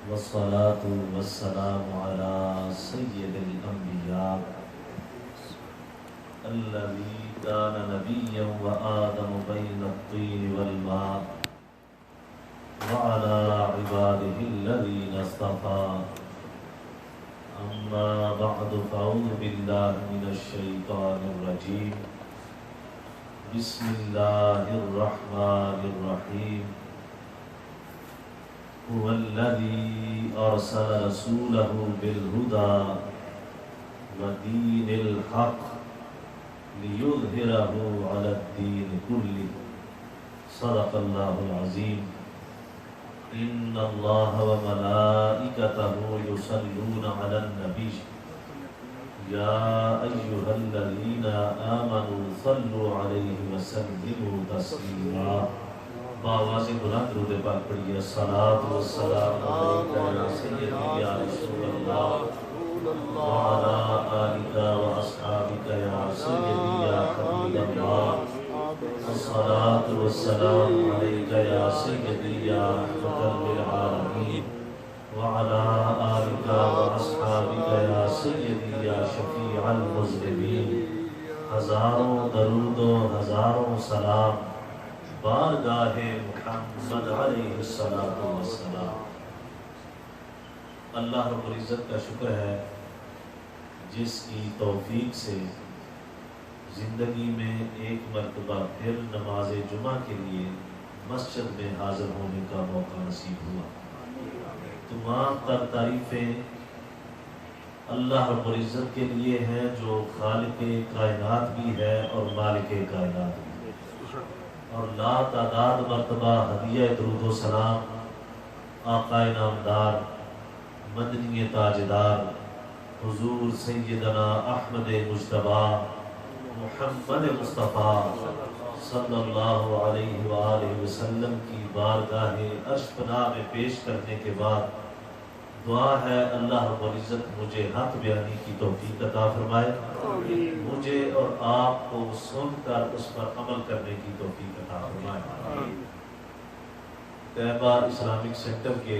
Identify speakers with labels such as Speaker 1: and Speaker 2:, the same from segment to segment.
Speaker 1: والصلاة والسلام على سيد الأنبياء الذي كان نبيا وآدم بين الطين والماء وعلى عباده الذين اصطفى أما بعد فأعوذ بالله من الشيطان الرجيم بسم الله الرحمن الرحيم هو الذي أرسل رسوله بالهدى ودين الحق ليظهره على الدين كله صدق الله العظيم إن الله وملائكته يصلون على النبي يا أيها الذين آمنوا صلوا عليه وسلموا تسليما بآواز بلند درود پاک پڑھیے الصلاۃ والسلام علیکہ یا سیدی یا رسول اللہ وعلی آلک واصحابک یا سیدی یا حبیب اللہ الصلاۃ والسلام علیکہ یا سیدی یا رحمۃ للعالمین وعلی آلک واصحابک یا سیدی یا شفیع المذنبین ہزاروں درود و ہزاروں سلام بارگاہ محمد علیہ السلام۔ اللہ رب العزت کا شکر ہے جس کی توفیق سے زندگی میں ایک مرتبہ پھر نماز جمعہ کے لیے مسجد میں حاضر ہونے کا موقع نصیب ہوا۔ تمام تر تعریفیں اللہ رب العزت کے لیے ہیں جو خالق کائنات بھی ہے اور مالک کائنات بھی، اور لا تعداد مرتبہ ہدیہ درود و سلام آقا نامدار مدنی تاجدار حضور سیدنا احمد مجتبی محمد مصطفیٰ صلی اللہ علیہ وآلہ وسلم کی بارگاہ عرش پناہ میں پیش کرنے کے بعد دعا ہے اللہ رب العزت مجھے حق بیانی کی توفیق عطا فرمائے، مجھے اور آپ کو سن کر اس پر عمل کرنے کی توفیق عطا فرمائے۔ طیبہ اسلامک سینٹر کے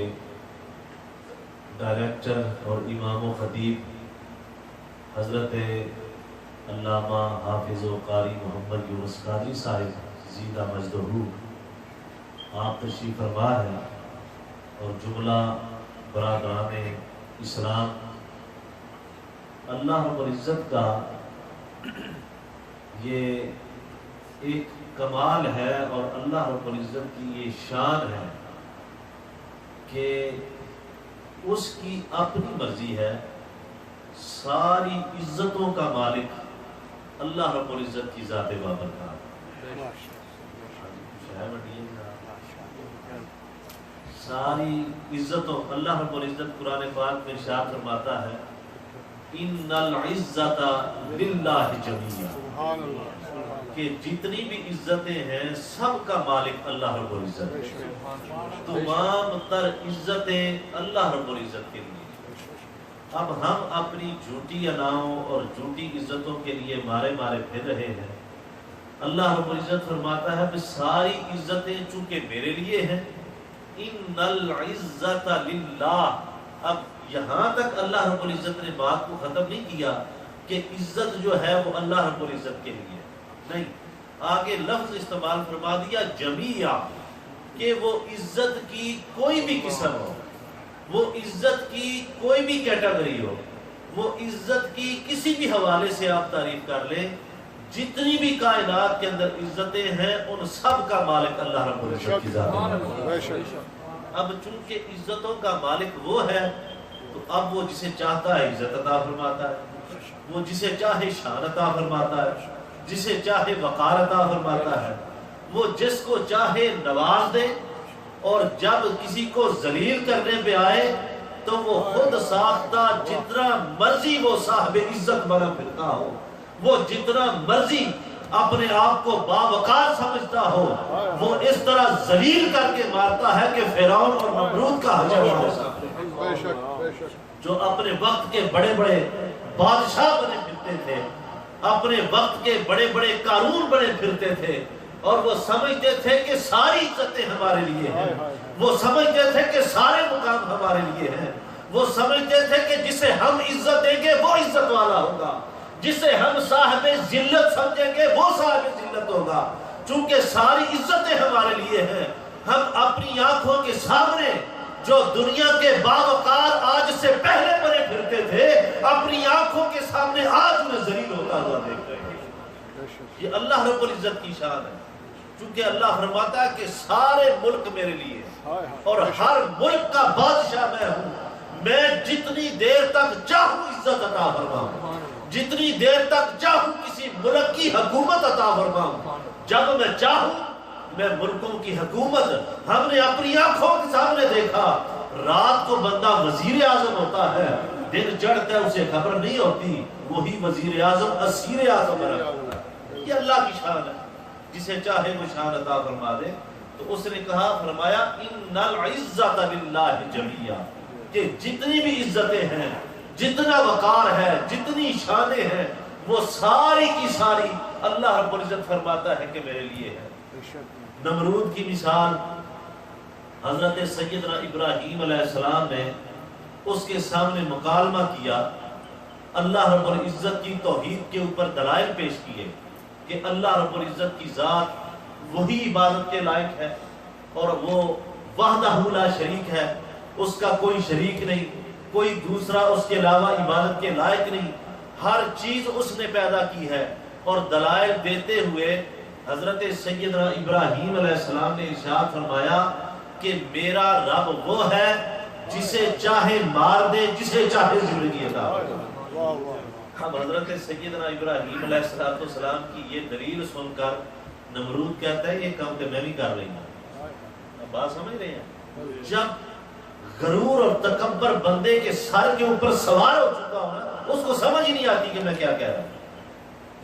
Speaker 1: ڈائریکٹر اور امام و خطیب حضرت علامہ حافظ و قاری محمد یونس قادری صاحب زیدہ مجدہ آپ تشریف فرما ہے، اور جملہ برادران اسلام، اللہ رب العزت کا یہ ایک کمال ہے اور اللہ رب العزت کی یہ شان ہے کہ اس کی اپنی مرضی ہے۔ ساری عزتوں کا مالک اللہ رب العزت کی ذات بابرکات۔ ساری عزتوں اللہ رب العزت قرآن پاک میں ارشاد فرماتا ہے ان العزت للہ جمیعا، کہ جتنی بھی عزتیں ہیں سب کا مالک اللہ رب العزت ہے۔ تمام تر عزتیں اللہ رب العزت کے لیے۔ اب ہم اپنی جھوٹی اناؤں اور جھوٹی عزتوں کے لیے مارے پھر رہے ہیں۔ اللہ رب العزت فرماتا ہے کہ ساری عزتیں چونکہ میرے لیے ہیں، ان العزت للہ۔ اب یہاں تک اللہ رب العزت نے بات کو ختم نہیں کیا کہ عزت جو ہے وہ اللہ رب العزت کے لیے نہیں، آگے لفظ استعمال فرما دیا جمیعا، کہ وہ عزت کی کوئی بھی قسم ہو، وہ عزت کی کوئی بھی کیٹیگری ہو، وہ عزت کی کسی بھی حوالے سے آپ تعریف کر لیں، جتنی بھی کائنات کے اندر عزتیں ہیں ان سب کا مالک اللہ رب العزت کی ذات ہے۔ اب چونکہ عزتوں کا مالک وہ ہے تو اب وہ جسے چاہتا ہے عزت عطا فرماتا ہے، وہ جسے چاہے شان عطا فرماتا ہے، جسے چاہے وقار عطا فرماتا ہے، وہ جس کو چاہے نواز دے، اور جب کسی کو ذلیل کرنے پہ آئے تو وہ خود ساختہ جتنا مرضی وہ صاحب عزت بنا پھرتا ہو، وہ جتنا مرضی اپنے آپ کو باوقار سمجھتا ہو، وہ اس طرح ذلیل کر کے مارتا ہے کہ فرعون اور نمرود کا حشر ہمارے سامنے، جو اپنے وقت کے بڑے بڑے بادشاہ بنے پھرتے تھے، اپنے وقت کے بڑے بڑے قارون بنے پھرتے تھے، اور وہ سمجھتے تھے کہ ساری عزتیں ہمارے لیے ہیں، وہ سمجھتے تھے کہ سارے مقام ہمارے لیے ہیں، وہ سمجھتے تھے کہ جسے ہم عزت دیں گے وہ عزت والا ہوگا، جسے ہم صاحب ذلت سمجھیں گے وہ صاحب ذلت ہوگا۔ چونکہ ساری عزتیں ہمارے لیے ہیں، ہم اپنی آنکھوں کے سامنے جو دنیا کے باوقار آج سے پہلے بنے پھرتے تھے، اپنی آنکھوں کے سامنے آج انہیں ذلیل ہوتا ہوا دیکھ رہے ہیں۔ یہ اللہ رب العزت کی شان ہے، چونکہ اللہ فرماتا ہے کہ سارے ملک میرے لیے اور ہر ملک کا بادشاہ میں ہوں، میں جتنی دیر تک چاہوں عزت عطا فرماؤں، جتنی دیر تک چاہوں کسی ملک کی حکومت عطا فرماؤں، جب میں چاہوں میں ملکوں کی حکومت۔ ہم نے اپنی آنکھوں کے سامنے دیکھا، رات کو بندہ وزیر اعظم ہوتا ہے، دن چڑھتا ہے اسے خبر نہیں ہوتی، وہی وزیر اعظم اسیر اعظم ہے۔ یہ اللہ کی شان ہے، جسے چاہے وہ شان عطا فرما دے۔ تو اس نے کہا، فرمایا ان العزت للہ جمیعا، کہ جتنی بھی عزتیں ہیں، جتنا وقار ہے، جتنی شانیں ہیں، وہ ساری کی ساری اللہ رب العزت فرماتا ہے کہ میرے لیے ہے۔ نمرود کی مثال حضرت سیدنا ابراہیم علیہ السلام نے اس کے سامنے مکالمہ کیا، اللہ رب العزت کی توحید کے اوپر دلائل پیش کیے کہ اللہ رب العزت کی ذات وہی عبادت کے لائق ہے اور وہ وحدہ لا شریک ہے، اس کا کوئی شریک نہیں، کوئی دوسرا اس کے علاوہ عبادت کے لائق نہیں، ہر چیز اس نے پیدا کی ہے۔ اور دلائل دیتے ہوئے حضرت سیدنا ابراہیم علیہ السلام نے ارشاد فرمایا کہ میرا رب وہ ہے جسے چاہے مار دے، جسے چاہے زندگی عطا کرے۔ اب حضرت سیدنا ابراہیم علیہ السلام کی یہ دلیل سن کر نمرود کہتا ہے یہ کام تو میں بھی کر رہی ہوں۔ اب بات سمجھ رہے ہیں؟ جب غرور اور تکبر بندے کے سر کے اوپر سوار ہو چکا ہو نا، اس کو سمجھ ہی نہیں آتی کہ میں کیا کہہ رہا ہوں۔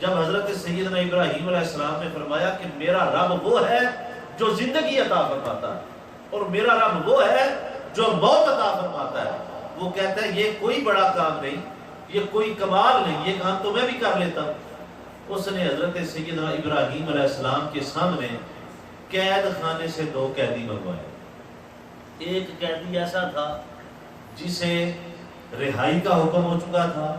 Speaker 1: جب حضرت سیدنا ابراہیم علیہ السلام نے فرمایا کہ میرا رب وہ ہے جو زندگی عطا فرماتا ہے اور میرا رب وہ ہے جو موت عطا فرماتا ہے، وہ کہتا ہے یہ کوئی بڑا کام نہیں، یہ کوئی کمال نہیں، یہ کام تو میں بھی کر لیتا ہوں۔ اس نے حضرت سیدنا ابراہیم علیہ السلام کے سامنے قید خانے سے 2 قیدی منگوائے۔ ایک قیدی ایسا تھا جسے رہائی کا حکم ہو چکا تھا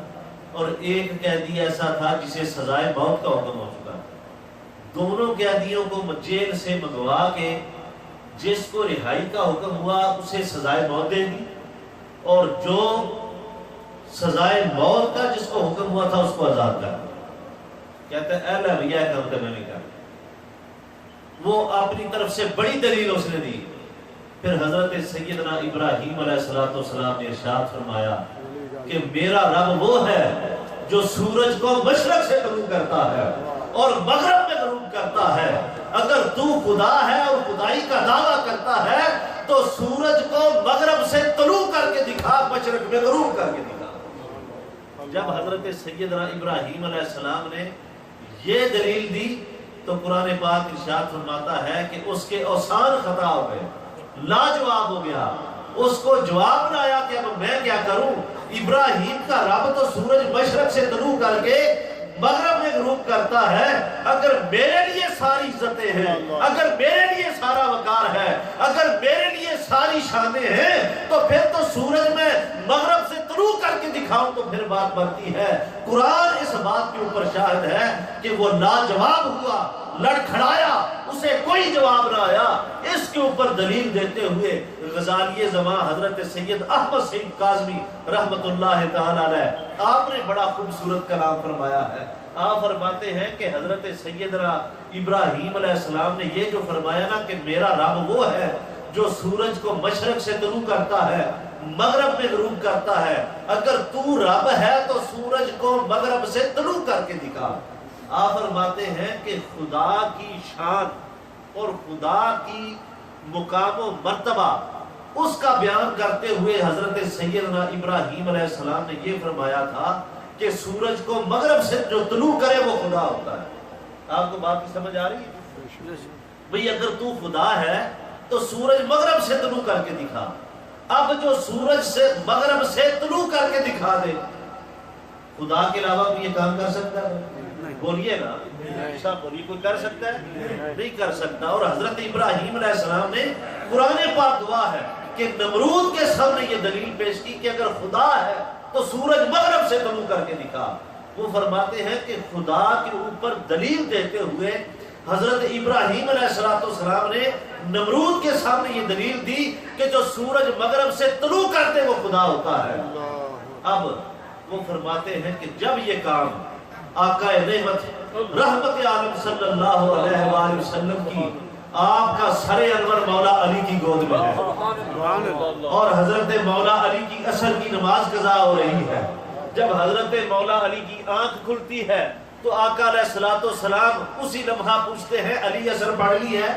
Speaker 1: اور ایک قیدی ایسا تھا جسے سزائے موت کا حکم ہو چکا تھا۔ دونوں قیدیوں کو جیل سے منگوا کے جس کو رہائی کا حکم ہوا اسے سزائے موت دے دی، اور جو سزائے موت کا جس کو حکم ہوا تھا اس کو آزاد کر دیا۔ کہتا ہے اہل بھیا کام تو میں نہیں کرتا۔ وہ اپنی طرف سے بڑی دلیل اس نے دی۔ پھر حضرت سیدنا ابراہیم علیہ السلام نے ارشاد فرمایا کہ میرا رب وہ ہے جو سورج کو مشرق سے غروب کرتا ہے اور مغرب میں غروب کرتا ہے۔ اگر تو خدا ہے اور خدائی کا دعویٰ کرتا ہے تو سورج کو مغرب سے طلوع کر کے دکھا، مشرق میں غروب کر کے دکھا۔ جب حضرت سیدنا ابراہیم علیہ السلام نے یہ دلیل دی تو قرآن پاک ارشاد فرماتا ہے کہ اس کے اوثان خطا ہو گئے، لاجواب ہو گیا۔ اس کو جواب نہ آیا کہ اب میں کیا کروں، ابراہیم کا رب تو سورج مشرق سے طلوع کر کے مغرب میں غروب کرتا ہے، اگر میرے لیے ساری عزتیں ہیں، اگر میرے لیے سارا وقار ہے، اگر میرے لیے ساری شانیں ہیں، تو پھر تو سورج میں مغرب سے طلوع کر کے دکھاؤں تو پھر بات بنتی ہے۔ قرآن اس بات کے اوپر شاہد ہے کہ وہ لاجواب ہوا، لڑکھڑایا، اسے کوئی جواب نہ آیا۔ اس کے اوپر دلیل دیتے ہوئے غزالی زمان حضرت سید احمد سعید کاظمی رحمت اللہ تعالی علیہ، آپ نے بڑا خوبصورت کلام فرمایا ہے۔ آپ فرماتے ہیں کہ حضرت سیدنا ابراہیم علیہ السلام نے یہ جو فرمایا نا کہ میرا رب وہ ہے جو سورج کو مشرق سے طلوع کرتا ہے، مغرب میں غروب کرتا ہے، اگر تو رب ہے تو سورج کو مغرب سے طلوع کر کے دکھا۔ آپ فرماتے ہیں کہ خدا کی شان اور خدا کی مقام و مرتبہ اس کا بیان کرتے ہوئے حضرت سیدنا ابراہیم علیہ السلام نے یہ فرمایا تھا کہ سورج کو مغرب سے جو طلوع کرے وہ خدا ہوتا ہے۔ آپ کو بات کی سمجھ آ رہی ہے؟ بھئی اگر تو خدا ہے تو سورج مغرب سے طلوع کر کے دکھا۔ اب جو سورج سے مغرب سے طلوع کر کے دکھا دے، خدا کے علاوہ بھی یہ کام کر سکتا ہے؟ بولیے نا، اچھا بولیے، کوئی کر سکتا ہے؟ نہیں کر سکتا۔ اور حضرت ابراہیم علیہ السلام نے قرآن پاک گواہ ہے کہ نمرود کے سامنے یہ دلیل پیش کی کہ اگر خدا ہے تو سورج مغرب سے طلوع کر کے دکھا۔ وہ فرماتے ہیں کہ خدا کے اوپر دلیل دیتے ہوئے حضرت ابراہیم علیہ السلام نے نمرود کے سامنے یہ دلیل دی کہ جو سورج مغرب سے طلوع کرتے وہ خدا ہوتا ہے۔ اب وہ فرماتے ہیں کہ جب یہ کام آقا نعمت رحمت عالم صلی اللہ علیہ وآلہ وسلم کی آپ کا سر انور مولا علی کی گود میں ہے اور حضرت مولا علی کی عصر کی نماز قضا ہو رہی ہے، جب حضرت مولا علی کی آنکھ کھلتی ہے تو آقا علیہ السلام اسی لمحہ پوچھتے ہیں علی عصر پڑھ لی ہے؟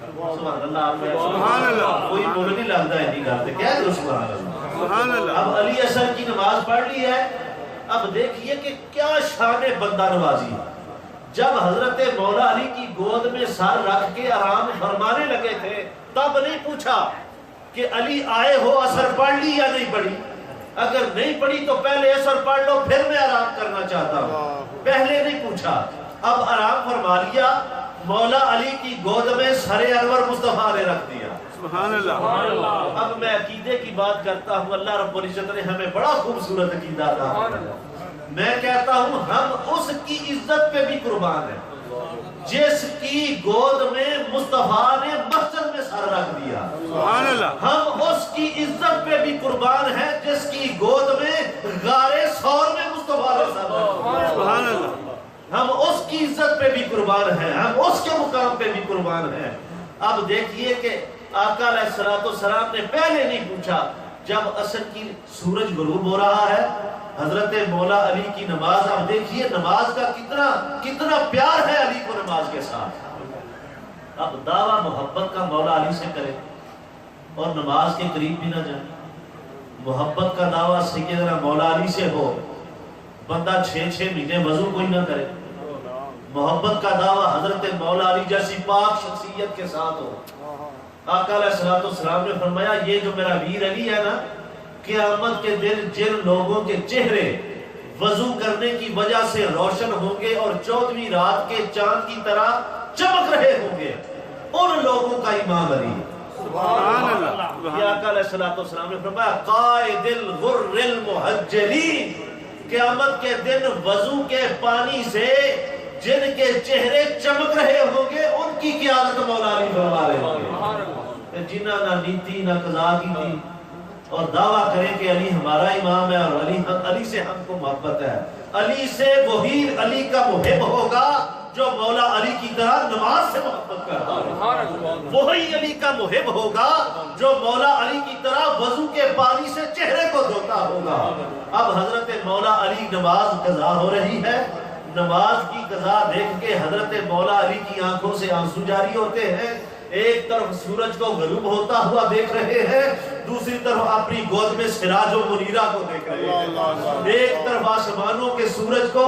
Speaker 1: سبحان اللہ، کوئی بول نہیں لگتا ہے، نہیں کرتے کیا ہے سبحان اللہ۔ اب علی عصر کی نماز پڑھ لی ہے۔ اب دیکھیے کہ کیا شان بندہ نوازی ہے۔ جب حضرت مولا علی کی گود میں سر رکھ کے آرام فرمانے لگے تھے تب نہیں پوچھا کہ علی آئے ہو عصر پڑھ لی یا نہیں پڑھی؟ اگر نہیں پڑھی تو پہلے عصر پڑھ لو پھر میں آرام کرنا چاہتا ہوں، پہلے نہیں پوچھا۔ اب آرام فرما لیا، مولا علی کی گود میں سر انور مصطفیٰ نے رکھ دیا۔ سبحان اللہ۔ اب میں عقیدے کی بات کرتا ہوں، اللہ رب العزت نے ہمیں بڑا خوبصورت عقیدہ عطا کیا۔ میں کہتا ہوں ہم اس کی عزت پہ بھی قربان ہیں جس کی گود میں مصطفیٰ نے مسجد میں سر رکھ دیا۔ سبحان اللہ۔ ہم اس کی عزت پہ بھی قربان ہیں جس کی گود میں غار ثور میں مصطفیٰ نے سر رکھ دیا۔ سبحان اللہ۔ ہم اس کی عزت پہ بھی قربان ہیں، ہم اس کے مقام پہ بھی قربان ہیں۔ اب دیکھیے کہ آقا علیہ السلام نے پہلے نہیں پوچھا، جب عصر کی سورج غروب ہو رہا ہے، حضرت مولا علی کی نماز، اب دیکھیے نماز کا کتنا پیار ہے علی کو نماز کے ساتھ۔ اب دعویٰ محبت کا مولا علی سے کرے اور نماز کے قریب بھی نہ جائے۔ محبت کا دعویٰ سیدنا مولا علی سے ہو، بندہ 6 مہینے وضو کوئی نہ کرے۔ محبت کا دعویٰ حضرت مولا علی جیسی پاک شخصیت کے ساتھ ہو۔ آقا علیہ السلام نے فرمایا یہ جو میرا ویر علی ہے نا، قیامت کے دن جن لوگوں کے چہرے وضو کرنے کی وجہ سے روشن ہوں گے اور 14ویں رات کے چاند کی طرح چمک رہے ہوں گے، ان لوگوں کا امام علی ہے۔ سبحان اللہ۔ یہ آقا علیہ السلام نے فرمایا قائد الغر المحجلین، قیامت کے دن وضو کے پانی سے جن کے چہرے چمک رہے ہوں گے ان کی قیادت مولا علی فرما رہے ہوں گے، جنہاں نہ نیتی نہ قضا کی تھی، اور دعویٰ کریں کہ علی ہمارا امام ہے اور علی سے ہم کو محبت ہے۔ علی سے وہی علی کا محب ہوگا جو مولا علی کی طرح نماز سے محبت کرتا ہے، وہی علی کا محب ہوگا جو مولا علی کی طرح وضو کے پانی سے چہرے کو دھوتا ہوگا۔ اب حضرت مولا علی نماز قضا ہو رہی ہے، نماز کی قضا دیکھ کے حضرت مولا علی کی آنکھوں سے آنسو جاری ہوتے ہیں۔ ایک طرف سورج کو غروب ہوتا ہوا دیکھ رہے ہیں، دوسری طرف اپنی گود میں سراج و منیرہ کو دیکھ رہے ہیں۔ ایک طرف آسمانوں کے سورج کو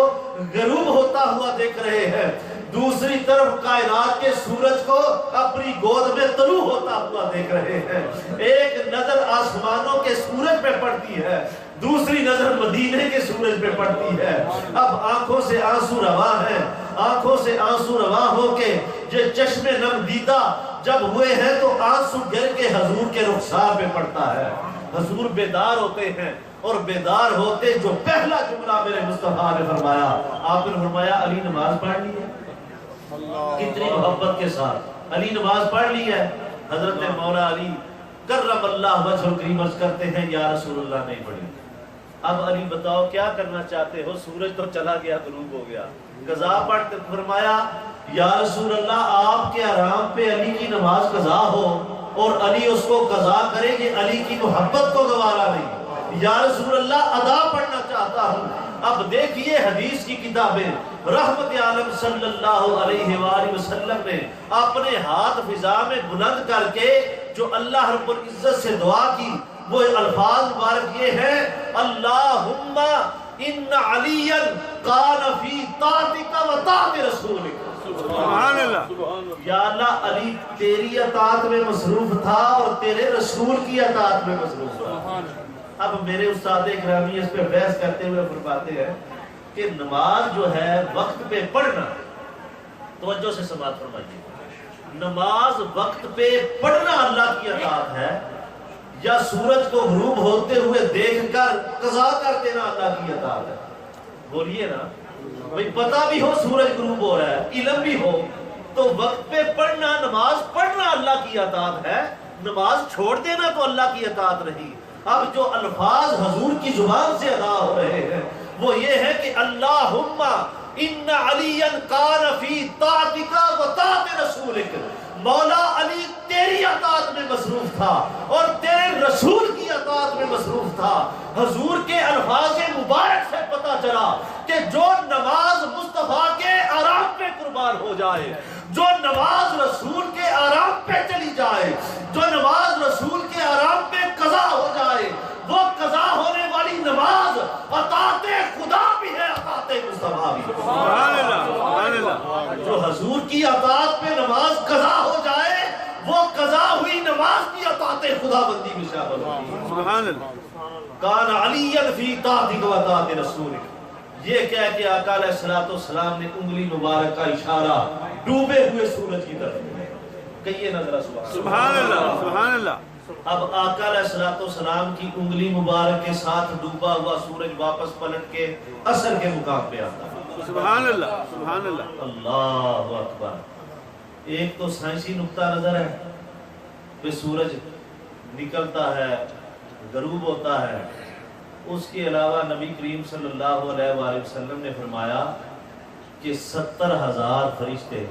Speaker 1: غروب ہوتا ہوا دیکھ رہے ہیں، دوسری طرف کائنات کے سورج کو اپنی گود میں طلوع ہوتا ہوا دیکھ رہے ہیں۔ ایک نظر آسمانوں کے سورج پہ پڑتی ہے، دوسری نظر مدینے کے سورج پہ پڑتی ہے۔ اب آنکھوں سے آنسو رواں ہیں، آنکھوں سے آنسو رواں ہو کے یہ چشم نم دیدہ جب ہوئے ہیں تو آنسو گر کے حضور کے رخسار پہ پڑتا ہے۔ حضور بیدار ہوتے ہیں اور بیدار ہوتے جو پہلا جملہ میرے مصطفیٰ نے فرمایا، آپ نے فرمایا علی نماز پڑھ لی ہے۔ کتنی محبت کے ساتھ علی نماز پڑھ لی ہے۔ حضرت مولا علی کرم اللہ وجہ الکریم عرض کرتے ہیں یا رسول اللہ نہیں پڑھی۔ اب علی بتاؤ کیا کرنا چاہتے ہو، سورج تو چلا گیا، غروب ہو گیا، قضا پڑھ۔ فرمایا یا رسول اللہ آپ کے آرام پہ علی کی نماز قضا ہو اور علی اس کو قضا کرے، یہ علی کی محبت کو گوارا نہیں، یا رسول اللہ ادا پڑھنا چاہتا ہوں۔ اب دیکھیے حدیث کی کتابیں، رحمت عالم صلی اللہ علیہ وآلہ وسلم نے اپنے ہاتھ فضا میں بلند کر کے جو اللہ رب العزت سے دعا کی، وہ الفاظ مبارک یہ ہے، اللہم ان علی کان فی طاعتک و طاعت رسولک۔ سبحان اللہ۔ یا اللہ علی تیری اطاعت میں مصروف تھا اور تیرے رسول کی اطاعت میں مصروف تھا۔ اب میرے استاد گرامی اس پہ بحث کرتے ہوئے فرماتے ہیں کہ نماز جو ہے وقت پہ پڑھنا، توجہ سے سماعت فرمائیے، نماز وقت پہ پڑھنا اللہ کی اطاعت ہے یا سورج کو غروب ہوتے ہوئے دیکھ کر قضا کر دینا اللہ کی اطاعت ہے؟ بولیے نا بھئی، پتہ بھی ہو سورج غروب ہو رہا ہے، علم بھی ہو، تو وقت پہ پڑھنا، نماز پڑھنا اللہ کی اطاعت ہے، نماز چھوڑ دینا تو اللہ کی اطاعت رہی۔ اب جو الفاظ حضور کی زبان سے ادا ہو رہے ہیں وہ یہ ہے کہ اللہم ان علی کان فی طاعتک و طاعت رسولک، مولا علی تیری اطاعت میں مصروف تھا اور تیرے رسول کی اطاعت میں مصروف تھا۔ حضور کے الفاظ مبارک سے پتہ چلا کہ جو نماز مصطفیٰ کے آرام پہ قربان ہو جائے، جو نماز رسول کے آرام پہ چلی جائے، جو نماز رسول کے آرام پہ قضا ہو جائے، وہ قضا ہونے والی نماز اطاعت خدا بھی ہے، اطاعت مصطفیٰ بھی ہے۔
Speaker 2: سبحان اللہ، سبحان اللہ۔
Speaker 1: جو حضور کی اطاعت پہ نماز قضا ہو جائے، وہ قضا ہوئی نماز کی اطاعت خدا بندی میں شامل ہوتی ہے۔
Speaker 2: سبحان اللہ۔
Speaker 1: کان علی فی طاعتک و طاعت رسولک، یہ کہہ کے آقا علیہ السلام نے انگلی مبارک کا اشارہ ڈوبے ہوئے سورج کی طرف، کہیے نظرہ
Speaker 2: سبحان اللہ، سبحان اللہ۔
Speaker 1: اب آقا علیہ السلام کی انگلی مبارک کے ساتھ ڈوبا ہوا سورج واپس پلٹ کے عصر کے مقام پہ آتا ہے۔
Speaker 2: سبحان اللہ، سبحان اللہ۔
Speaker 1: اللہ اکبر۔ ایک تو سائنسی نقطہ نظر ہے کہ سورج نکلتا ہے، غروب ہوتا ہے، اس کے علاوہ نبی کریم صلی اللہ علیہ وآلہ وسلم نے فرمایا کہ 70,000 فرشتے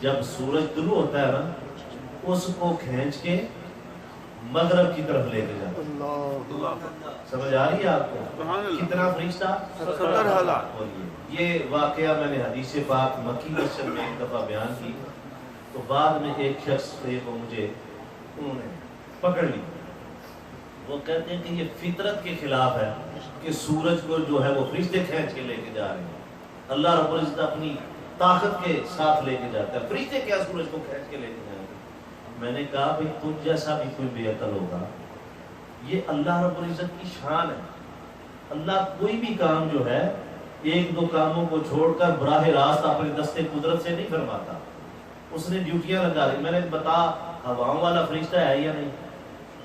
Speaker 1: جب سورج طلوع ہوتا ہے نا، اس کو کھینچ کے مغرب کی طرف لے کے جاتے ہیں۔ سمجھ آ رہی ہے آپ کو؟ کتنا فرشتہ؟
Speaker 2: 70,000۔
Speaker 1: یہ واقعہ میں نے حدیث پاک مکی مسجد میں ایک دفعہ بیان کی، تو بعد میں ایک شخص تھے وہ مجھے انہوں نے پکڑ لی، وہ کہتے ہیں کہ یہ فطرت کے خلاف ہے کہ سورج کو جو ہے وہ فرشتے کھینچ کے لے کے جا رہے ہیں۔ اللہ رب العزت اپنی طاقت کے ساتھ لے کے جاتا ہے، فرشتے کیا سورج کو کھینچ کے لے کے جائیں گے؟ میں نے کہا بھئی تم جیسا بھی کوئی بے عقل ہوگا، یہ اللہ رب العزت کی شان ہے۔ اللہ کوئی بھی کام جو ہے ایک دو کاموں کو چھوڑ کر براہ راست اپنے دستے قدرت سے نہیں فرماتا، اس نے ڈیوٹیاں لگا دی۔ میں نے بتا ہواؤں والا فرشتہ ہے یا نہیں؟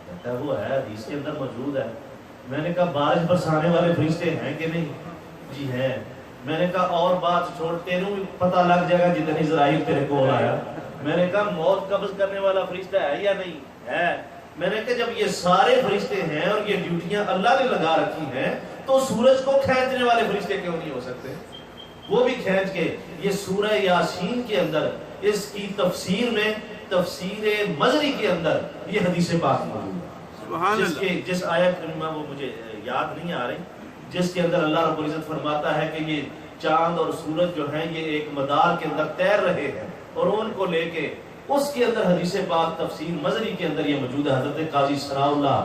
Speaker 1: کہتا ہے وہ ہے، حدیث کے اندر موجود ہے۔ میں نے کہا بارش برسانے والے فرشتے ہیں کہ نہیں؟ جی ہیں۔ میں نے کہا اور بات چھوڑ، تیروں بھی پتہ لگ جائے گا جتنی اسرائیل تیرے کو آیا۔ میں نے کہا موت قبض کرنے والا فرشتہ ہے یا نہیں؟ ہے۔ میں نے کہا جب یہ سارے فرشتے ہیں اور یہ ڈیوٹیاں اللہ نے لگا رکھی ہیں تو سورج کو کھینچنے والے فرشتے کیوں نہیں ہو سکتے؟ وہ بھی کھینچ کے۔ یہ سورہ یاسین کے اندر اس کی تفسیر میں، تفسیر مزری کے اندر یہ حدیث پاک موجود ہے، جس آیت کریمہ وہ مجھے یاد نہیں آ رہی، جس کے اندر اللہ رب العزت فرماتا ہے کہ یہ چاند اور سورج جو ہیں یہ ایک مدار کے اندر تیر رہے ہیں اور ان کو لے کے، اس کے اندر حدیث پاک تفسیر مزری کے اندر یہ موجود ہے۔ حضرت قاضی ثناء اللہ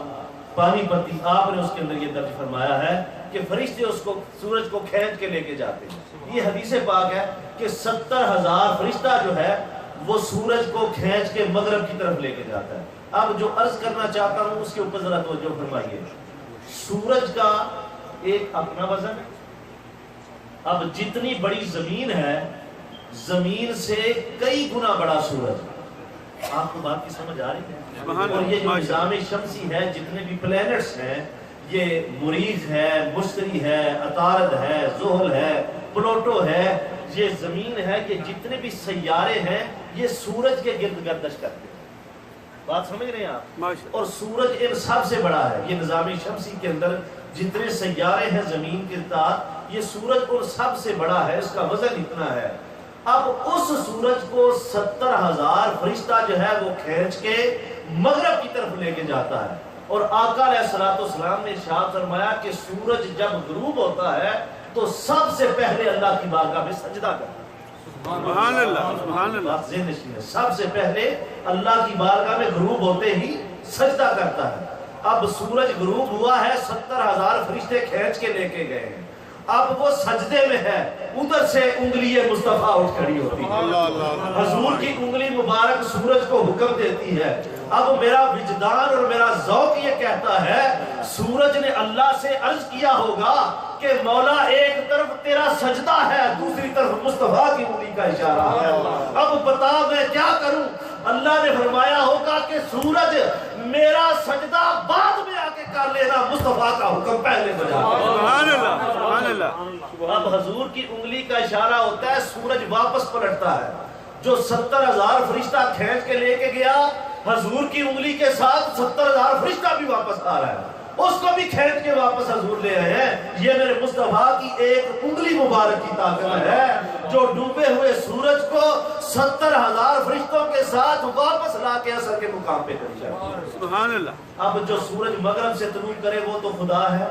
Speaker 1: پانی پتی آپ نے اس کے اندر یہ درج فرمایا ہے کہ فرشتے اس کو سورج کو کھینچ کے لے کے جاتے ہیں۔ یہ حدیث پاک ہے کہ 70,000 فرشتہ جو ہے وہ سورج کو کھینچ کے مغرب کی طرف لے کے جاتا ہے۔ اب جو عرض کرنا چاہتا ہوں اس کے اوپر ذرا توجہ فرمائیے۔ سورج کا ایک اپنا وزن ہے۔ اب جتنی بڑی زمین ہے، زمین سے کئی گنا بڑا سورج۔ آپ کو بات کی سمجھ آ رہی ہے؟ اور یہ جو نظام شمسی ہے، جتنے بھی پلینٹس ہیں، یہ مریخ ہے، مشتری ہے، عطارد ہے، زحل ہے، پلوٹو ہے، یہ زمین ہے، یہ جتنے بھی سیارے ہیں یہ سورج کے گرد گردش کرتے ہیں۔ بات سمجھ رہے ہیں آپ؟ اور سورج ان سب سے بڑا ہے۔ یہ نظام شمسی کے اندر جتنے سیارے ہیں زمین کے تحت، یہ سورج ان سب سے بڑا ہے، اس کا وزن اتنا ہے۔ اب اس سورج کو 70,000 فرشتہ جو ہے وہ کھینچ کے مغرب کی طرف لے کے جاتا ہے، اور آقا علیہ السلام نے ارشاد فرمایا کہ سورج جب غروب ہوتا ہے تو سب سے پہلے اللہ کی بارگاہ میں سجدہ کرتا ہے۔
Speaker 2: سبحان اللہ، سبحان اللہ۔
Speaker 1: سب سے پہلے اللہ کی بارگاہ میں غروب ہوتے ہی سجدہ کرتا ہے۔ اب سورج غروب ہوا ہے، 70,000 فرشتے کھینچ کے لے کے گئے ہیں، اب وہ سجدے میں ہے، ادھر سے انگلی مصطفیٰ اٹھ کھڑی ہوتی ہے، حضور کی انگلی مبارک سورج کو حکم دیتی ہے۔ اب میرا وجدان اور میرا ذوق یہ کہتا ہے سورج نے اللہ سے عرض کیا ہوگا کہ مولا ایک طرف تیرا سجدہ ہے، دوسری طرف مصطفیٰ کی انگلی کا اشارہ ہے، اب بتا میں کیا کروں؟ اللہ نے فرمایا ہوگا کہ سورج میرا سجدہ بعد میں آ کے کر لینا، مصطفیٰ کا حکم پہلے بجا۔
Speaker 2: سبحان اللہ سبحان اللہ۔
Speaker 1: اب حضور کی انگلی کا اشارہ ہوتا ہے، سورج واپس پلٹتا ہے۔ جو 70,000 فرشتہ کھینچ کے لے کے گیا، حضور کی انگلی کے ساتھ 70,000 فرشتہ بھی واپس آ رہا ہے، اس کو بھی کھینچ کے واپس حضور لے آئے ہیں۔ یہ میرے مصطفیٰ کی ایک انگلی مبارک کی طاقت ہے جو ڈوبے ہوئے سورج کو 70,000 فرشتوں کے ساتھ واپس لا کے اثر کے مقام پہ کر جائے۔
Speaker 2: سبحان اللہ۔
Speaker 1: اب جو سورج مغرب سے طلوع کرے وہ تو خدا ہے،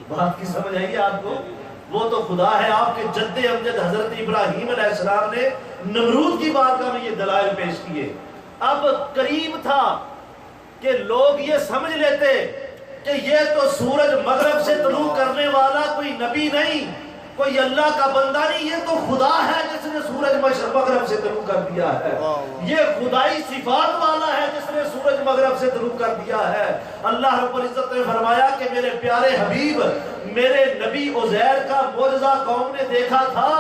Speaker 1: بات کی سمجھ آئیے آپ کو؟ وہ تو خدا ہے۔ آپ کے جد امجد حضرت ابراہیم علیہ السلام نے نمرود کی بارگاہ میں یہ دلائل پیش کیے۔ اب قریب تھا کہ لوگ یہ سمجھ لیتے کہ یہ تو سورج مغرب سے طلوع کرنے والا کوئی نبی نہیں، کوئی اللہ کا بندہ نہیں، یہ تو خدا ہے جس نے سورج مغرب سے طلوع کر دیا ہے، یہ خدائی صفات والا ہے جس نے سورج مغرب سے طلوع کر دیا ہے۔ اللہ رب العزت نے فرمایا کہ میرے پیارے حبیب، میرے نبی عزیر کا معجزہ قوم نے دیکھا تھا،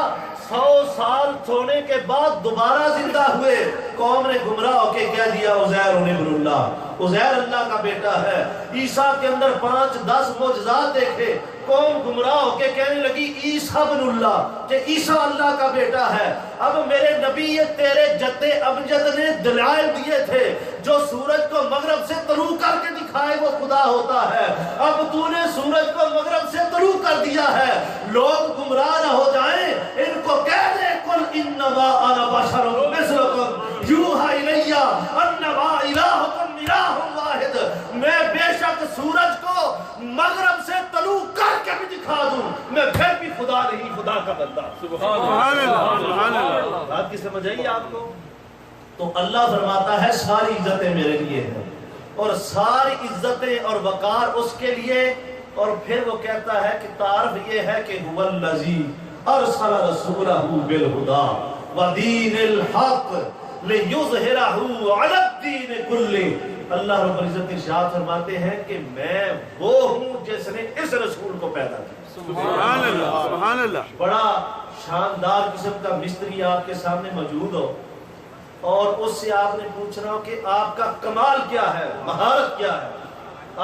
Speaker 1: 100 سال سونے کے بعد دوبارہ زندہ ہوئے، قوم نے گمراہ ہو کے کہہ دیا عزیر ابن اللہ، عزیر اللہ کا بیٹا ہے۔ عیسیٰ کے اندر 5-10 معجزات دیکھے، قوم گمراہ ہو کے کہنے لگی عیسیٰ ابن اللہ، کہ عیسیٰ اللہ کا بیٹا ہے۔ اب میرے نبی یہ تیرے جد امجد نے دلائل دیے تھے، جو سورج کو مغرب سے طلوع کر کے دکھائے وہ خدا ہوتا ہے، اب تو نے سورج کو مغرب سے طلوع کر دیا ہے۔ لوگ گمراہ نہ ہو جائیں، ان کو کہہ دے قل انما انا بشر مثلکم یوحی الی انما الہکم الہ واحد، میں بے شک سورج کو مغرب سے طلوع کر کے بھی دکھا دوں، میں پھر بھی خدا نہیں، خدا کا بندہ۔
Speaker 2: سبحان اللہ سبحان اللہ۔
Speaker 1: بات کی سمجھ آئی آپ کو؟ تو اللہ فرماتا ہے ساری عزتیں میرے لیے ہیں اور ساری عزتیں اور وقار اس کے لیے، اور پھر وہ کہتا ہے کہ تعارف یہ ہے کہ هو الذی ارسل رسولہ بالہدی ودین الحق لیظہرہ علی الدین کلہ۔ اللہ رب العزت ارشاد فرماتے ہیں کہ میں وہ ہوں جس نے اس رسول کو پیدا کیا۔
Speaker 2: سبحان اللہ سبحان اللہ۔
Speaker 1: بڑا شاندار قسم کا مستری آپ کے سامنے موجود ہو اور اس سے آپ نے پوچھنا ہو کہ آپ کا کمال کیا ہے، مہارت کیا ہے،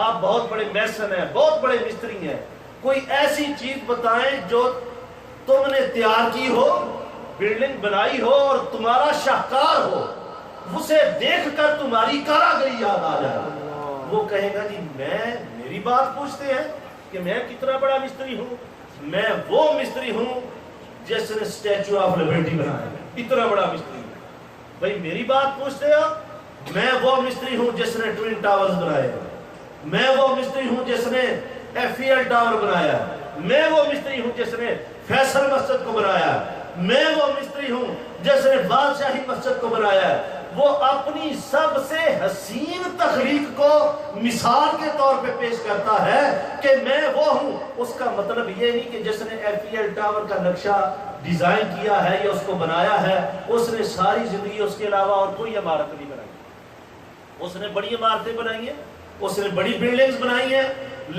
Speaker 1: آپ بہت بڑے میسن ہیں، بہت بڑے مستری ہیں، کوئی ایسی چیز بتائیں جو تم نے تیار کی ہو، بلڈنگ بنائی ہو اور تمہارا شاہکار ہو، اسے دیکھ کر تمہاری کاراگری یاد آ جائے۔ وہ کہے گا جی میری بات پوچھتے ہیں کہ میں کتنا بڑا مستری ہوں؟ میں وہ مستری ہوں جس نے اسٹیچو آف لبرٹی بنایا، اتنا بڑا مستری ہوں۔ بھائی میری بات پوچھتے ہو؟ میں وہ مستری ہوں جس نے ٹوین ٹاورز بنائے، میں وہ مستری ہوں جس نے ایفیل ٹاور بنایا، میں وہ مستری ہوں جس نے فیصل مسجد کو بنایا، میں وہ مستری ہوں جس نے بادشاہی مسجد کو بنایا۔ وہ اپنی سب سے حسین تخلیق کو مثال کے طور پہ پیش کرتا ہے کہ میں وہ ہوں۔ اس کا مطلب یہ نہیں کہ جس نے ایفیل ٹاور کا نقشہ ڈیزائن کیا ہے یا اس کو بنایا ہے اس نے ساری زندگی اس کے علاوہ اور کوئی عمارت نہیں بنائی۔ اس نے بڑی عمارتیں بنائی ہیں، اس نے بڑی بلڈنگز بنائی ہیں،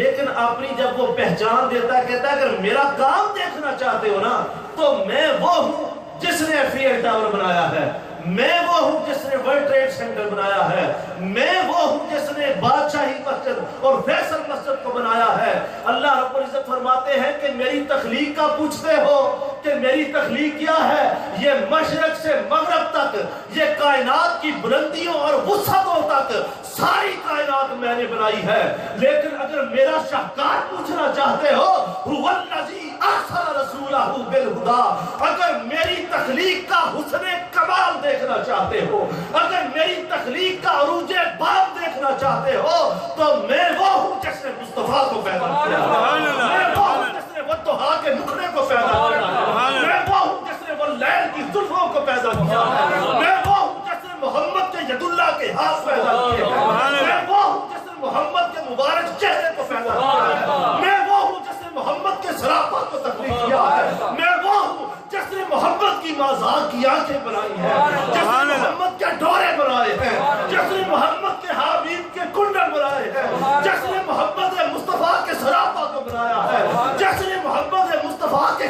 Speaker 1: لیکن اپنی جب وہ پہچان دیتا ہے کہتا ہے اگر میرا کام دیکھنا چاہتے ہو نا تو میں وہ ہوں جس نے ایفیل ٹاور بنایا ہے، میں وہ ہوں جس نے ورلڈ ٹریڈ سینٹر بنایا ہے، میں وہ ہوں جس نے بادشاہی مسجد اور فیصل مسجد کو بنایا ہے۔ اللہ رب العزت فرماتے ہیں کہ میری تخلیق کا پوچھتے ہو کہ میری تخلیق کیا ہے؟ یہ مشرق سے مغرب تک، یہ کائنات کی بلندیوں اور وسعتوں تک ساری کائنات میں نے بنائی ہے۔ لیکن اگر میرا شاہکار پوچھنا چاہتے ہو هو الذی ارسل رسولہ بالہدی، اگر میری تخلیق کا حسن کمال دیکھنا چاہتے ہو، اگر میری تخلیق کا عروج باب دیکھنا چاہتے ہو تو میں وہ ہوں جس نے مصطفیٰ کو پیدا کیا، میں وہ ہوں جس نے والضحیٰ کے نخرے کو پیدا کیا، میں وہ ہوں جس نے واللیل کی زلفوں کو پیدا کیا، میں وہ ہوں جس نے محمد کے ید اللہ کے ہاتھ پیدا کیا، میں وہ ہوں جس نے محمد کے مبارک چہرے کو پیدا کیا، میں وہ ہوں جس نے محمد کے صرافت کو تخلیق کیا ہے، میں وہ ہوں جس نے محمد کی مازاد کی آنکھیں بنائی ہیں، جس نے محمد کے ڈورے بنائے ہیں، جس نے محمد کے حبیب کے کنڈل بنائے ہیں، جس نے محمد مصطفیٰ کے صرافہ کو بنایا ہے، جس نے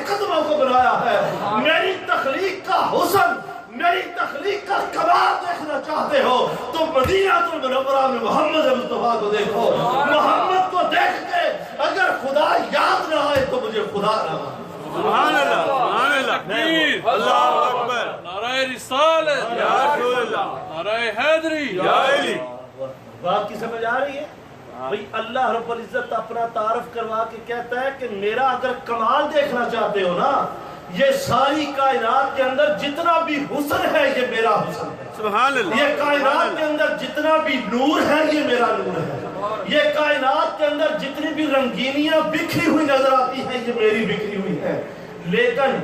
Speaker 1: قدموں کو بنایا ہے. میری تخلیق کا حسن، میری تخلیق کا کمال دیکھنا چاہتے ہو تو مدینہ المنورہ میں محمد مصطفیٰ کو دیکھو. محمد کو دیکھ کے اگر خدا یاد نہ آئے تو مجھے خدا نہ آئے.
Speaker 2: سبحان اللہ، سبحان اللہ، اللہ اکبر،
Speaker 3: نعرہ رسالت
Speaker 2: یا رسول اللہ،
Speaker 3: نعرہ حیدری
Speaker 2: یا علی.
Speaker 1: بات کی سمجھ آ رہی ہے؟ بھئی اللہ رب العزت اپنا تعارف کروا کے کہتا ہے کہ میرا اگر کمال دیکھنا چاہتے ہو نا، یہ ساری کائنات کے اندر جتنا بھی حسن ہے یہ میرا حسن ہے.
Speaker 2: سبحان اللہ،
Speaker 1: یہ کائنات کے اندر جتنا بھی نور ہے یہ میرا نور ہے. یہ کائنات کے اندر جتنی بھی رنگینیاں بکھری ہوئی نظر آتی ہیں یہ میری بکھری ہوئی ہے. لیکن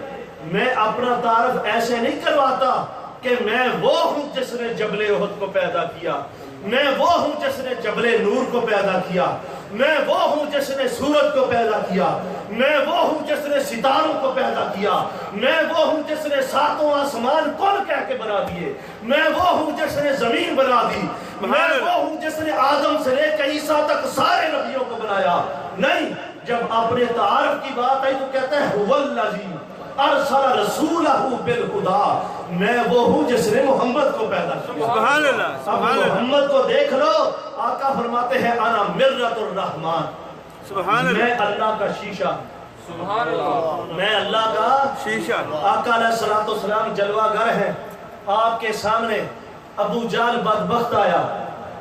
Speaker 1: میں اپنا تعارف ایسے نہیں کرواتا کہ میں وہ ہوں جس نے جبل احد کو پیدا کیا، میں وہ ہوں جس نے جبل نور کو پیدا کیا، میں وہ ہوں جس نے سورج کو پیدا کیا، میں وہ ہوں جس نے ستاروں کو پیدا کیا، میں وہ ہوں جس نے ساتوں آسمان کون کہہ کے بنا دیے، میں وہ ہوں جس نے زمین بنا دی، میں وہ ہوں جس نے آدم سے لے کے عیسیٰ تک سارے نبیوں کو بنایا. نہیں، جب اپنے تعارف کی بات آئی تو کہتا ہے هو الذی ارسل رسولہ بالہدی، میں وہ ہوں جس نے محمد کو پیدا کیا.
Speaker 2: سبحان اللہ،
Speaker 1: اب
Speaker 2: سبحان اللہ،
Speaker 1: محمد کو دیکھ لو. آقا فرماتے ہیں انا مرۃ الرحمن،
Speaker 2: سبحان
Speaker 1: میں
Speaker 2: اللہ،
Speaker 1: اللہ کا شیشہ،
Speaker 3: سبحان اللہ
Speaker 1: میں اللہ کا
Speaker 2: شیشہ.
Speaker 1: آقا علیہ السلام جلوہ گر ہیں. آپ کے سامنے ابو جہل بدبخت آیا،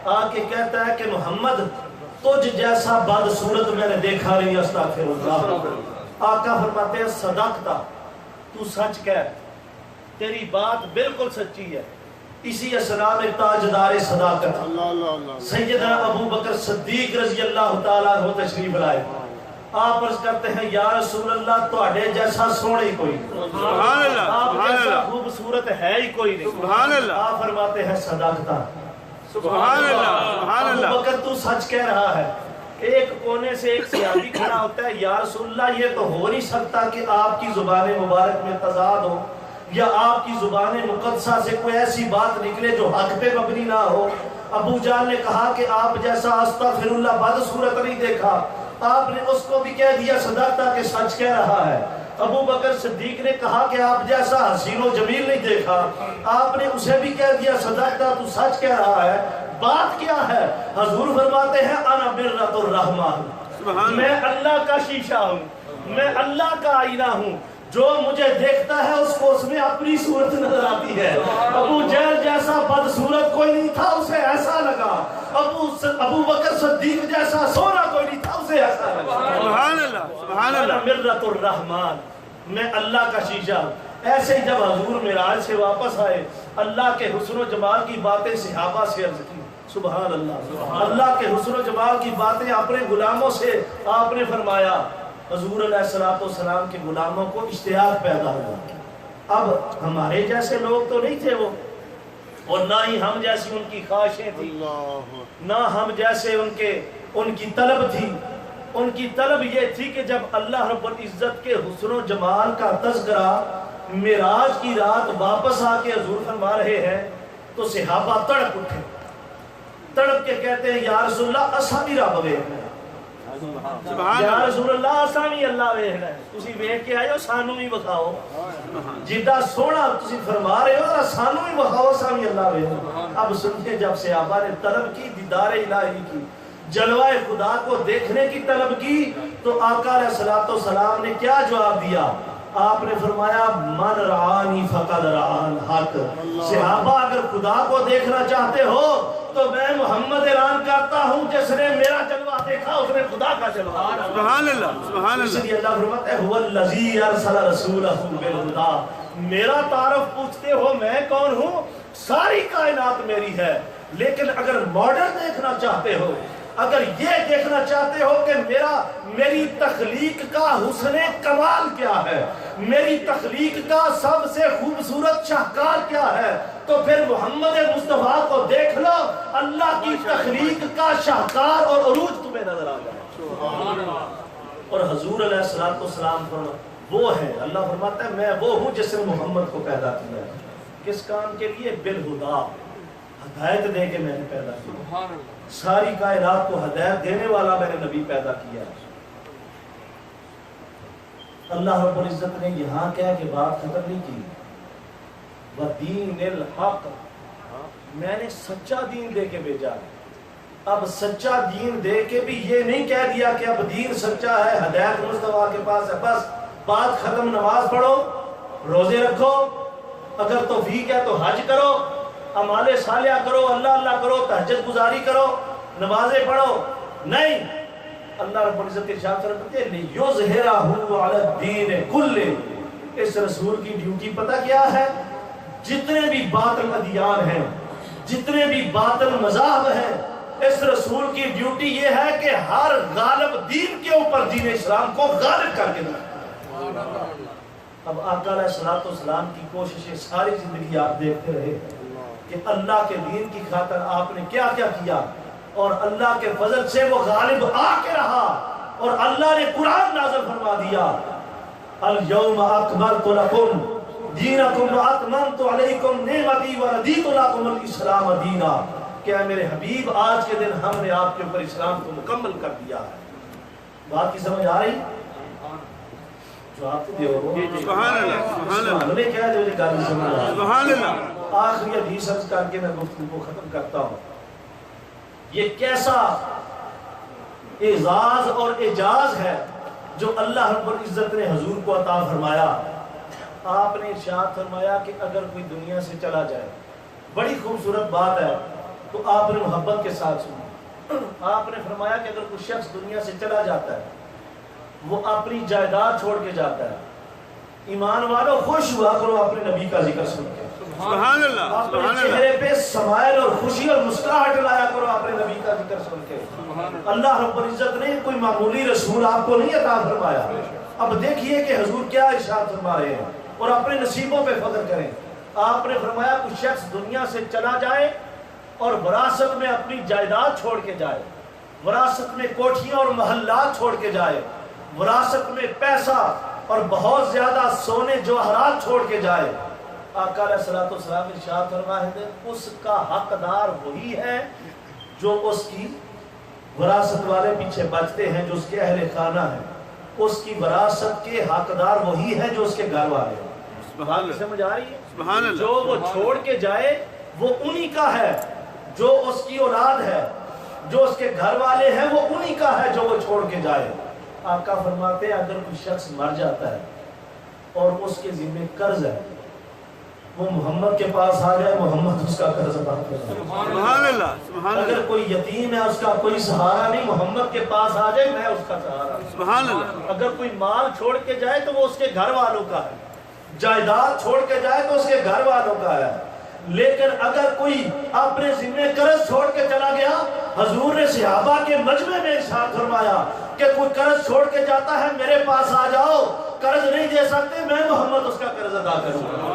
Speaker 1: آ کے کہتا ہے کہ محمد تجھ جیسا بدصورت میں نے دیکھا نہیں، استغفر اللہ. آقا فرماتے ہیں صدقتا، تو سچ کہہ، تیری بات بالکل سچی ہے. اسی اسنا میں تاجدار صداقت سیدنا ابو بکر صدیق رضی اللہ تعالیٰ عنہ تشریف لائے. آپ عرض کرتے ہیں یا رسول اللہ تواڈے جیسا سونے کوئی نہیں،
Speaker 2: سبحان اللہ،
Speaker 1: آپ
Speaker 2: سبحان
Speaker 1: جیسا
Speaker 2: اللہ،
Speaker 1: خوبصورت ہے ہی کوئی نہیں.
Speaker 2: سبحان اللہ،
Speaker 1: آپ فرماتے ہیں صدقتا،
Speaker 2: سبحان اللہ، سبحان
Speaker 1: ابو
Speaker 2: اللہ.
Speaker 1: بکر تو سچ کہہ رہا ہے. ایک کونے سے ایک صحابی کھڑا ہوتا ہے، یا رسول اللہ یہ تو ہو نہیں سکتا کہ آپ کی زبان مبارک میں تضاد ہو یا آپ کی زبان مقدسہ سے کوئی ایسی بات نکلے جو حق پہ مبنی نہ ہو. ابو جہل نے کہا کہ آپ جیسا استغفر اللہ بدصورت نہیں دیکھا. آپ نے اس کو بھی کہہ دیا صدقتا کہ سچ کہہ رہا ہے. ابو بکر صدیق نے کہا کہ آپ جیسا حسین و جمیل نہیں دیکھا. آپ نے اسے بھی کہہ دیا صدقتا تو سچ کہہ رہا ہے. بات کیا ہے؟ حضور فرماتے ہیں انا مرۃ الرحمن، میں اللہ کا شیشہ ہوں، میں اللہ کا آئینہ ہوں. جو مجھے دیکھتا ہے اس کو اس میں اپنی صورت نظر آتی ہے. ابو جہل جیسا بدصورت کوئی نہیں تھا، اسے ایسا لگا. ابو بکر صدیق جیسا سونا کوئی نہیں تھا، اسے ایسا لگا.
Speaker 2: سبحان اللہ، سبحان
Speaker 1: انا
Speaker 2: اللہ،
Speaker 1: مرۃ الرحمن، میں اللہ کا شیشہ ہوں. ایسے ہی جب حضور معراج سے واپس آئے، اللہ کے حسن و جمال کی باتیں صحابہ سے عرض کی. سبحان اللہ، اللہ کے حسن و جمال کی باتیں اپنے غلاموں سے آپ نے فرمایا. حضور علیہ السلام کے غلاموں کو اشتیاق پیدا ہوا. اب ہمارے جیسے لوگ تو نہیں تھے وہ، اور نہ ہی ہم جیسی ان کی خواہشیں تھی، نہ ہم جیسے ان کی طلب تھی. ان کی طلب یہ تھی کہ جب اللہ رب العزت کے حسن و جمال کا تذکرہ معراج کی رات واپس آ کے حضور فرما رہے ہیں تو صحابہ تڑپ اٹھے. تڑپ کے کہتے ہیں یا رسول اللہ اسا بھی رب ویکھنا ہے،
Speaker 2: سبحان
Speaker 1: یا
Speaker 2: اللہ،
Speaker 1: رسول اللہ اسا بھی اللہ ویکھنا ہے. تسی ویکھ کے آئے ہو، سانوں بھی بخاؤ. جدہ سونا تسی فرما رہے ہو سانوں بھی بخاؤ، اسا بھی اللہ ویکھنا. اب سنتے جب صحابہ نے طلب کی دیدار الہی کی، جلوہ خدا کو دیکھنے کی طلب کی، تو آقا علیہ السلام نے کیا جواب دیا؟ آپ نے فرمایا من رعانی فقد رعان حق. صحابہ اگر خدا کو دیکھنا چاہتے ہو تو میں محمد اعلان کرتا ہوں جس نے میرا جلوہ دیکھا اس نے خدا کا جلوہ.
Speaker 2: سبحان اللہ، سبحان
Speaker 1: اس
Speaker 2: اللہ.
Speaker 1: لیے اللہ فرماتا ہے هو الذی ارسل رسولہ بالہدی. میرا تعارف پوچھتے ہو میں کون ہوں؟ ساری کائنات میری ہے. لیکن اگر ماڈل دیکھنا چاہتے ہو، اگر یہ دیکھنا چاہتے ہو کہ میری تخلیق کا حسن کمال کیا ہے، میری تخلیق کا سب سے خوبصورت شاہکار کیا ہے، تو پھر محمد مصطفیٰ کو دیکھ لو. اللہ کی تخلیق کا شاہکار اور عروج تمہیں نظر آ جائے. اور حضور علیہ السلام وہ ہے، اللہ فرماتا ہے میں وہ ہوں جس نے محمد کو پیدا کیا ہے. کس کام کے لیے؟ بالہدا، ہدایت دے کے میں نے پیدا کیا. ساری کائنات کو ہدایت دینے والا میں نے نبی پیدا کیا ہے. اللہ رب العزت نے یہاں کہہ کے بات ختم نہیں کی، وَدِينِ الْحَقِّ، میں نے سچا دین دے کے بھیجا ہے۔ اب سچا دین دے کے بھی یہ نہیں کہہ دیا کہ اب دین سچا ہے، ہدایت مصطفیٰ کے پاس ہے، بس بات ختم، نماز پڑھو، روزے رکھو، اگر توفیق ہے تو حج کرو، اعمال صالحہ کرو، اللہ اللہ کرو، تہجد گزاری کرو، نمازیں پڑھو۔ نہیں، اللہ رب العزت ارشاد فرماتے ہیں لِيُظْهِرَهُ عَلَى الدِّينِ كُلِّهِ، اس رسول کی ڈیوٹی پتہ کیا ہے؟ جتنے بھی باطل ادیان ہیں، جتنے بھی باطل مذاہب ہیں، اس رسول کی ڈیوٹی یہ ہے کہ ہر غالب دین کے اوپر دین اسلام کو غالب کر کے رکھے۔ اب آقا علیہ الصلوۃ والسلام کی کوششیں ساری زندگی آپ دیکھتے رہے کہ اللہ کے دین کی خاطر آپ نے کیا کیا کیا، اور اللہ کے فضل سے وہ غالب آ کے رہا، اور اللہ نے قرآن نازل فرما دیا، اليوم اکملت لکم دینکم واتممت علیکم نعمتی ورضیت لکم الاسلام دینا، کہ میرے حبیب آج کے دن ہم نے آپ کے اوپر اسلام کو مکمل کر دیا ہے۔ بات کی سمجھ آ رہی؟ جو آپ کو
Speaker 2: سبحان اللہ، سبحان اللہ،
Speaker 1: ہمیں کیا ہے جو گالی سمجھ آ رہی؟
Speaker 2: سبحان اللہ۔
Speaker 1: آخری حدیث عرض کر کے میں گفتگو کو ختم کرتا ہوں۔ یہ کیسا اعزاز اور اعجاز ہے جو اللہ رب العزت نے حضور کو عطا فرمایا۔ آپ نے ارشاد فرمایا کہ اگر کوئی دنیا سے چلا جائے، بڑی خوبصورت بات ہے، تو آپ نے محبت کے ساتھ سنا۔ آپ نے فرمایا کہ اگر کوئی شخص دنیا سے چلا جاتا ہے، وہ اپنی جائیداد چھوڑ کے جاتا ہے، ایمان والوں خوش ہوا کرو اپنے نبی کا ذکر سن کے،
Speaker 2: سبحان اللہ،
Speaker 1: اپنے
Speaker 2: سبحان
Speaker 1: چہرے
Speaker 2: اللہ،
Speaker 1: پہ سمائل اور خوشی اور مسکراہٹ لایا کرو اپنے نبی کا ذکر سن کے۔ اللہ رب العزت نے کوئی معمولی رسول آپ کو نہیں عطا فرمایا۔ اب دیکھیے کہ حضور کیا ارشاد فرما رہے ہیں، اور اپنے نصیبوں پہ فخر کریں۔ آپ نے فرمایا کوئی شخص دنیا سے چلا جائے اور وراثت میں اپنی جائیداد چھوڑ کے جائے، وراثت میں کوٹھیاں اور محلات چھوڑ کے جائے، وراثت میں پیسہ اور بہت زیادہ سونے جواہرات چھوڑ کے جائے، آقا علیہ الصلوۃ والسلام ارشاد فرماتے ہیں اس کا حقدار وہی ہے جو اس کی وراثت والے پیچھے بچتے ہیں، جو اس کے اہل خانہ ہیں، اس کی وراثت کے حقدار وہی ہے جو اس کے گھر والے ہیں۔
Speaker 2: سبحان اللہ،
Speaker 1: سمجھ آ رہی ہے؟
Speaker 2: سبحان اللہ،
Speaker 1: جو وہ چھوڑ کے جائے وہ انہی کا ہے، جو اس کی اولاد ہے، جو اس کے گھر والے ہیں، وہ انہی کا ہے جو وہ چھوڑ کے جائے۔ آقا فرماتے ہیں اگر کوئی شخص مر جاتا ہے اور اس کے ذمہ قرض ہے، وہ محمد کے پاس آ جائے، محمد اس کا قرض ادا کرے۔
Speaker 2: سبحان اللہ، سبحان
Speaker 1: اگر
Speaker 2: اللہ،
Speaker 1: کوئی یتیم ہے، اس کا کوئی سہارا نہیں، محمد کے پاس آ جائے، میں اس کا سہارا ہوں۔
Speaker 2: سبحان اللہ،
Speaker 1: اگر کوئی مال چھوڑ کے جائے تو وہ اس کے گھر والوں کا ہے، جائیداد چھوڑ کے جائے تو اس کے گھر والوں کا ہے۔ لیکن اگر کوئی اپنے ذمہ قرض چھوڑ کے چلا گیا، حضور نے صحابہ کے مجمع میں ارشاد فرمایا کہ کوئی قرض چھوڑ کے جاتا ہے میرے پاس آ جاؤ، قرض نہیں دے سکتے میں محمد اس کا قرض ادا کروں گا۔